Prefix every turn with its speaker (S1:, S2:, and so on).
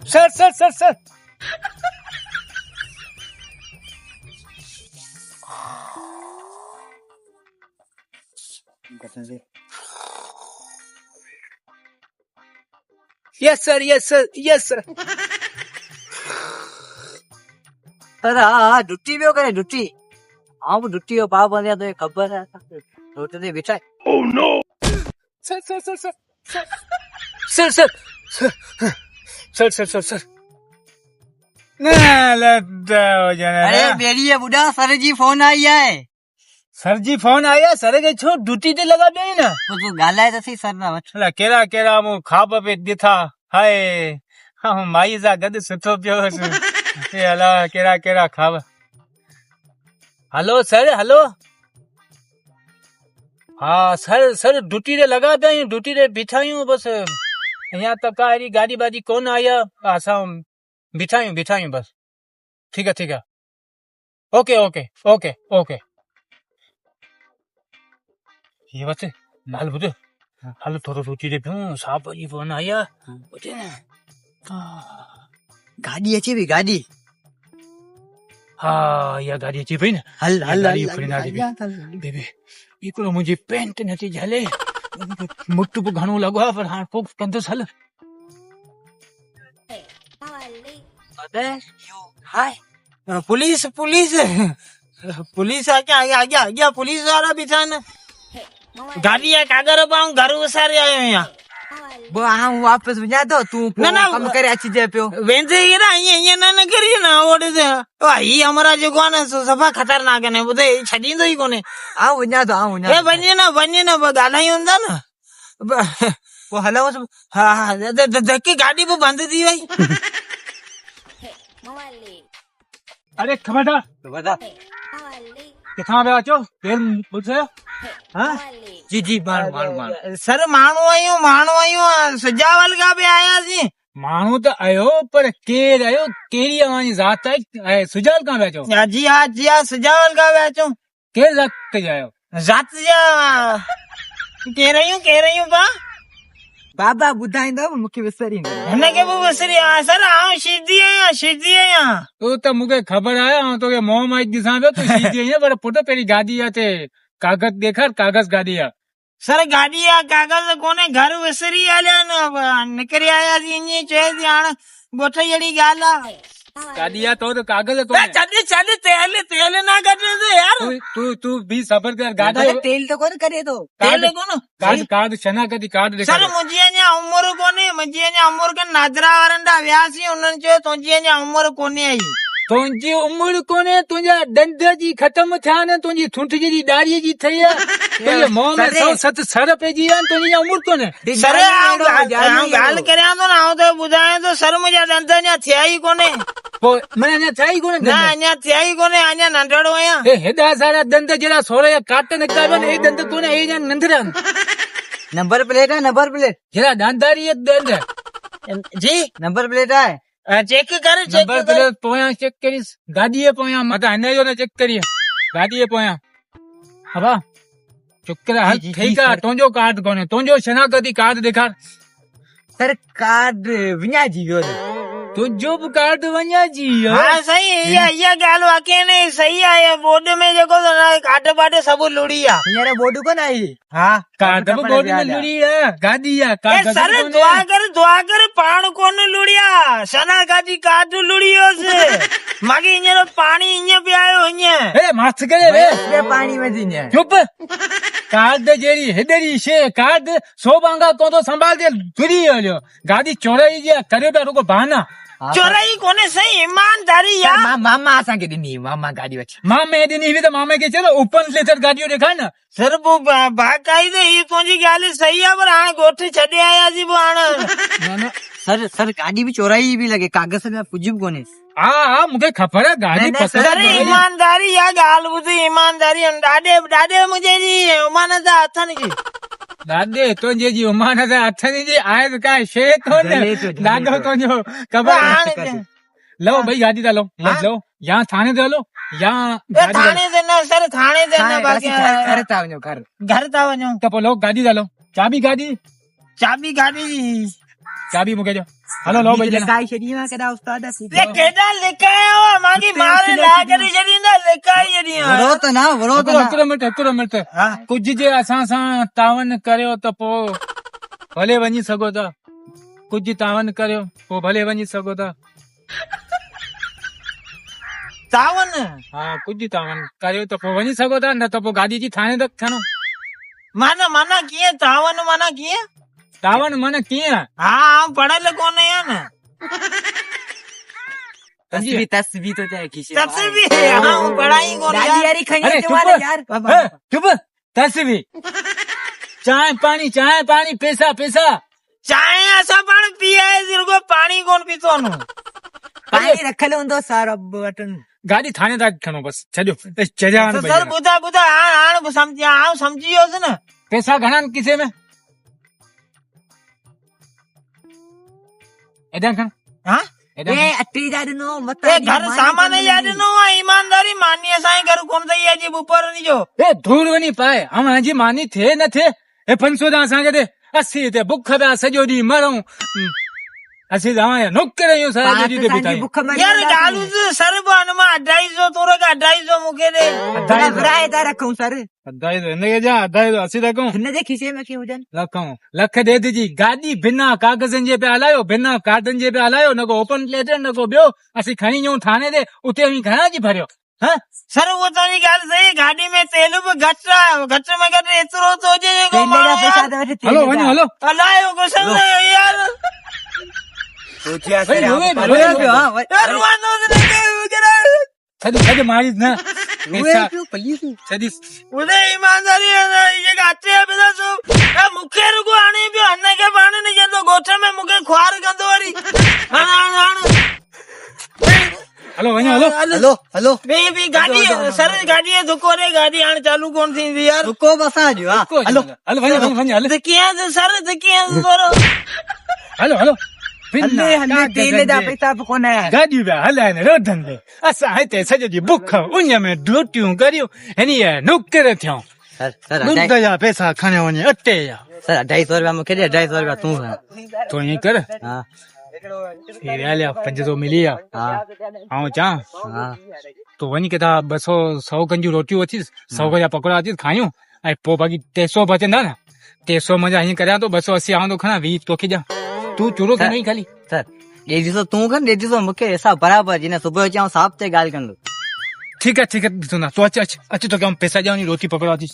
S1: sir sir sir sir yes sir yes sir yes sir
S2: sir हाँ duty भी करे duty हाँ वो ड्यूटी हो पाव बंद तो ये खबर है रोटे से बिछा
S1: oh no sir sir sir sir sir sir sir sir sir sir
S2: अरे मेरी है बुढ़ा सर जी फोन आई है
S1: सर जी फोन आया सर के छो ड्यूटी ते लगा दे ना
S2: तो तू गालाए तो सही सर ना
S1: अला केरा केरा मु खाप पे दिथा हाय हां माई जा गद सुठो पियो ए अला केरा केरा खाव हेलो सर हेलो हाँ सर सर ड्यूटी रे लगा दई ड्यूटी रे बिठायूं बस यहाँ तक आरी गाड़ी बाजी कौन आया आसा बिठायूं बस ठीक है ओके ओके ओके ओके ये बात है लाल बुझे हाल थोड़ा सोची रे क्यों साहब जी फोन आया बुझे ना
S2: गाड़ी अच्छी भी गाड़ी
S1: हाँ या गाड़ी अच्छी भाई ना
S2: हल हल
S1: बेबे इको मुझे पेंट नथी झले मुट्ठू पे घणो लगवा पर हां पोक कंदस हल
S2: अबे you hi
S1: police police police आगे पुलिस वाला बिठाना गाड़ी है कागर पाऊं घर उसारे आयो यहाँ
S2: वो हम वापस बजा दो तू
S1: ना
S2: कम करे अच्छी जगह पे हो
S1: वेंसे ये ना ये ना करिए ना ओडे से भाई हमारा जो कौन है सफा खतरनाक है बुधे छड़ी दो ही कोने
S2: आओ बजा दो आओ
S1: ए बनिए ना गाना ही होता ना
S2: वो हलाओ सब
S1: हाँ धक्के गाड़ी पे बंद दी भाई अरे खबरदार
S2: बता
S1: कितना पे आचो तेल पूछे हाँ
S2: जी जी मार
S1: सर मानू आयो सजावल का पे आया सी मानू तो आयो पर केर आयो केरी हमारी जात है सुजाल कहाँ बैठो जी हाँ सजावल का बैठो केर जात के जायो जात जा कह रही हूँ बा
S2: बाबा बुधाईंदा मुखे विसरी
S1: हने के वो बसरी सर आओ सीधी है यहाँ तो तो मुझे खबर आया तो के मोह माइक दिशा में तो सीधी है पर फोटो पेरी गाड़ी आते कागज देखा कागज गाड़ी आ सर गाड़ी आ कागज कोने घर विसरी आल्या ना निकरी आया जी नी चए दी हां गोठई जड़ी गाला गाड़िया तो कागज तो चल तेल ना कर दे यार तू भी सबर कर गाड़ी
S2: तेल तो कौन करे तो
S1: तेल कोन कार्ड छना कदी कार्ड देखा सर मुझे ने उम्र कोने के नादरा वरंडा व्यासी उन्हन जो तुझे ने उम्र कोने आई तुझी उम्र कोने तुझा दंद जी खत्म थिया न तुझी ठुठ जी दाढ़ी जी थई तुझे मुंह में सौ सत सर पे जी तुझी उम्र कोने सर गाल करया तो ना तो बुधाए तो सर मुझे दंद ने थिया ही कोने मैंने ने थिया ही कोने ना ने थिया ही कोने आने नंढड़ो आया ए हेदा सारा दंद जरा सोरे काट निकालो ने ए दंद कोने ए जन नंढरा
S2: नंबर प्लेट
S1: जरा दांदारी दंद जी
S2: नंबर प्लेट है
S1: चेक कर नंबर प्लेट पोया चेक करिस गाड़ी पोया मता हने जो ने चेक करिए गाड़ी पोया हवा चुकर हल ठीक है तुझो कार्ड कोने तुझो शनाखती कार्ड दिखा
S2: सर कार्ड विना जी गयो
S1: तुझो भी कार्ड वञा जी
S3: हाँ सही ये गाल वाकई नहीं सही है बोर्ड में जेको काट पाटे सब लुड़ी आ
S2: यार बोर्ड को नहीं
S1: हाँ कार्ड भी बोर्ड में लुड़ी है गाड़ी है कार्ड
S3: सर दुआ कर पान कोन लुड़िया सना गादी काट लुड़ियो से मागे इने पानी इने पे आयो इने
S1: ए मस्त करे रे
S2: पानी में दीने
S1: चुप कार्ड जेरी हेदरी से कार्ड सो बांगा तो संभाल दे दुरी हो गाड़ी चोराई जे करे तो रुको बहाना
S3: चोराई कोने सही ईमानदारी यार
S2: मामा आसा के दिनी मामा गाड़ी वच
S1: मामे दिनी भी तो मामे के चलो ओपन लेटर गाड़ियों देखा ना
S3: सर वो बाकाई दे ये तुझी गाली सही है पर हां गोठे छडे आया जी वो
S2: ना सर गाड़ी भी चोराई भी लगे कागज में पुजिब कोने
S1: हाँ मुझे खबर है गाड़ी
S3: सर ईमानदारी या गाल बुझी ईमानदारी डाडे मुझे जी उमानदा अथन की
S1: दादे तो जी उमानदा अथन जी आए तो का शे तो दादो तो जो खबर लो भाई गाड़ी लो यहाँ थाने दे लो यहाँ
S3: थाने देना सर थाने देना बाकी
S2: घर तावनो घर
S3: तावनो
S1: तो लो गाड़ी डालो चाबी गाड़ी
S3: चाबी गाड़ी जी
S1: चाबी मूंखे ॾियो हलो लो भई
S2: लिकाई छॾी मां केॾा उस्ताद
S3: ले केॾा लिकाया हुआ मांगी मारे ला करे छॾींदा लिकाई छॾी
S2: वरो त न वरो त न
S1: हिकिड़ो मिंट कुझु जे असां सां तावन करियो त पोइ भले वञी सघो था कुझु तावन करियो पोइ भले वञी सघो था
S3: तावन
S1: हा कुझु तावन करियो त पोइ वञी सघो था न त पोइ गाॾी जी थाणे तक थियणो
S3: माना माना कीअं तावन माना कीअं
S1: तावन माना कीअं
S3: हाँ पढ़ल कोन आहियां न
S2: तस्वीर तो चाहे खींचे
S3: तस्वीर हाँ पढ़ाई कोन
S2: दादी यारी
S1: अरे
S2: खणी
S1: चुप
S2: वाले यार
S1: चुप तस्वीर चाय पानी पैसा
S3: चांहि असां पाण पीआए सिर्फ़ु पाणी कोन पीतो न
S2: पानी रखल हूंदो सारो बटन
S1: गाॾी थाणे तक थियणो बस छॾियो चरिया
S3: सर ॿुधा हाणे सम्झी वियोसि न
S1: पैसा घणा आहिनि किसे में एॾा खण
S3: हाँ
S2: ए अटी जा ॾिनो मत
S3: ए घर सामान या ॾिनो आहे ईमानदारी मानी असांजे घर कोन अथई अॼु बुपर जो
S1: ए धूड़ वञी पाए ऐं हजी मानी थिए न थिए हे 500 दा असांखे दे 80 ते बुख पिया सॼो ॾींहुं मरूं असीं तव्हां नौकर आहियूं सॼो ॾींहुं ते बीठा आहियूं
S3: यार ॻाल्हि सर बन मां 250 तोर का 250 मूंखे दे
S2: घबराए था रखूं सर
S1: अढाई सौ हिनखे जा 250 असीं रखूं
S2: हिनजे खीसे में कीअं हुजनि
S1: लख ॾे दीजी गाॾी बिना कागज़नि जे पिया हलायो बिना कार्डनि जे पिया हलायो न को ओपन प्लेटर न को ॿियो असीं खणी ॾियूं थाणे ते उते वञी घणा जी भरियो हाँ
S3: सर उहो तव्हांजी ॻाल्हि सही गाॾी में तेल बि घटि आहे घटि में घटि एतिरो थो हुजे जेको
S1: हलो वञो हलो
S3: हलायो कुझु यार
S1: छॾ मारी न
S3: ईमानदारी मूंखे रुगो हाणे पियो हिनखे पाण न चवंदो ॻोठ में मूंखे ख्वार कंदो वरी
S1: हलो वञो हलो
S3: बी गाॾी सर गाॾीअ धुको रे गाॾी हाणे चालू कोन थींदी यार
S2: धुको बसां जो
S1: हलो वञो
S3: कीअं सर कीअं थोरो
S1: हलो
S2: तेल जा पैसा बि कोन
S1: गाॾियूं पिया हलाइनि रोडनि ते असां हिते सॼो ॾींहुं बुख उन में ड्यूटियूं करियूं हिन नौकर थियूं ॾुध जा पैसा खणियो वञे अटे जा
S2: सर 250 रुपया मूंखे ॾे 250 रुपया तूं
S1: ईअं कर
S2: हा
S1: 500 मिली विया ऐं चां तूं वञी किथां 100 कंजियूं रोटियूं अचीस 100 जा पकोड़ा अचीस खायूं ऐं पोइ बाक़ी 300 बचंदा न 300 मुंहिंजा हीअं करियां थो 280 आऊं थो खणा 20 तोखे ॾियां तूं चूरो खणी खाली
S2: सर 150 तूं खण 150 मूंखे हिसाब बराबरि जिन सुबुह जो चऊं साहब ते ॻाल्हि कंदो
S1: ठीकु आहे ॾिसो ना तूं अच तोखे पैसा ॾियां रोटी पकड़ा अचीस